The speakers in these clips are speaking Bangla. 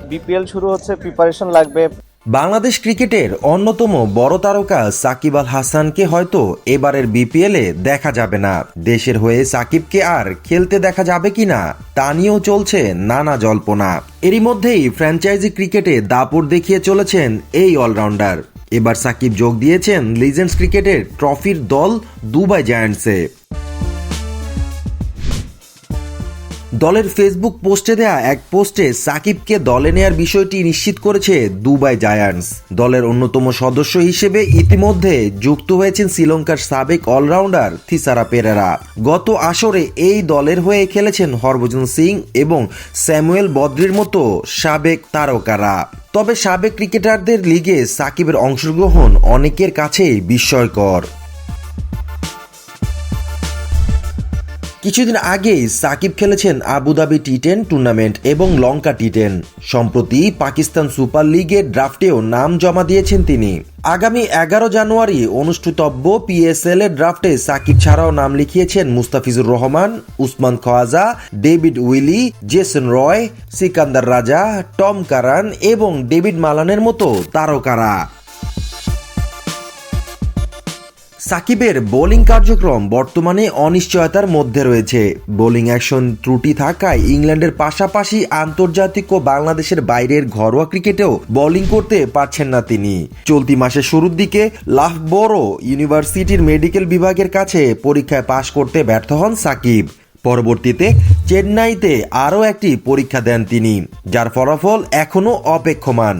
বিপিএল শুরু হচ্ছে, প্রিপারেশন লাগবে। বাংলাদেশ ক্রিকেটের অন্যতম বড় তারকা সাকিব আল হাসানকে হয়তো এবারের বিপিএলে দেখা যাবে না। দেশের হয়ে সাকিবকে আর খেলতে দেখা যাবে কিনা তা নিয়েও চলছে নানা জল্পনা। এরই মধ্যেই ফ্র্যাঞ্চাইজি ক্রিকেটে দাপট দেখিয়ে চলেছেন এই অলরাউন্ডার। এবার সাকিব যোগ দিয়েছেন লিজেন্ডস ক্রিকেটের ট্রফির দল দুবাই জায়ান্টসে। দলের ফেসবুক পোস্টে দেয়া এক পোস্টে সাকিবকে দলে নেয়ার বিষয়টি নিশ্চিত করেছে দুবাই জায়ান্টস। দলের অন্যতম সদস্য হিসেবে ইতিমধ্যে যুক্ত হয়েছেন শ্রীলঙ্কার সাবেক অলরাউন্ডার থিসারা পেরেরা। গত আসরে এই দলের হয়ে খেলেছেন হরভজন সিং এবং স্যামুয়েল বদ্রির মতো সাবেক তারকারা। তবে সাবেক ক্রিকেটারদের লিগে সাকিবের অংশগ্রহণ অনেকের কাছেই বিস্ময়কর। কিছুদিন আগেই সাকিব খেলেছেন আবুধাবি টি10 টুর্নামেন্ট এবং লঙ্কা টি10। সম্প্রতি পাকিস্তান সুপার লিগের ড্রাফটেও নাম জমা দিয়েছেন তিনি। আগামী 11 জানুয়ারি অনুষ্ঠিতব্য পিএসএল এর ড্রাফটে সাকিব ছাড়াও নাম লিখিয়েছেন Mustafizur Rahman, Usman Khawaja, David Willey, Jason Roy, Sikandar Raza, Tom কারান এবং ডেভিড মালানের মতো তারকারা। সাকিবের বোলিং কার্যক্রম বর্তমানে অনিশ্চয়তার মধ্যে রয়েছে। বোলিং অ্যাকশন ত্রুটি থাকায় ইংল্যান্ডের পাশাপাশি আন্তর্জাতিক ও বাংলাদেশের বাইরের ঘরোয়া ক্রিকেটেও বোলিং করতে পারছেন না তিনি। চলতি মাসের শুরুর দিকে লাফবরো ইউনিভার্সিটির মেডিকেল বিভাগের কাছে পরীক্ষায় পাশ করতে ব্যর্থ হন সাকিব। পরবর্তীতে চেন্নাইতে আরও একটি পরীক্ষা দেন তিনি, যার ফলাফল এখনও অপেক্ষমান।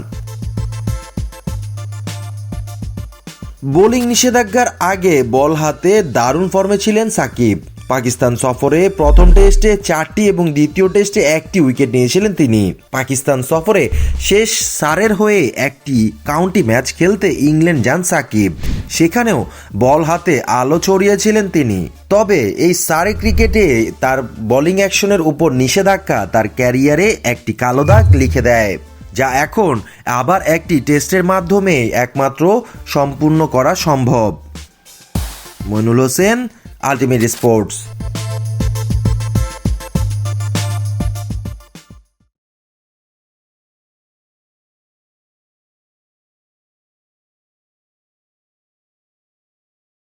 বোলিং নিষেধাজ্ঞার আগে বল হাতে দারুণ ফর্মে ছিলেন সাকিব। পাকিস্তান সফরে প্রথম টেস্টে 4টি এবং দ্বিতীয় টেস্টে 1টি উইকেট নিয়েছিলেন তিনি। পাকিস্তান সফরে শেষ সারের হয়ে একটি কাউন্টি ম্যাচ খেলতে ইংল্যান্ড যান সাকিব। সেখানেও বল হাতে আলো ছড়িয়েছিলেন তিনি। তবে এই সারে ক্রিকেটে তার বোলিং অ্যাকশনের উপর নিষেধাজ্ঞা তার ক্যারিয়ারে একটি কালো দাগ লিখে দেয়, যা এখন আবার একটি টেস্টের মাধ্যমে একমাত্র সম্পূর্ণ করা সম্ভব। Mainul Hossain, ultimate sports.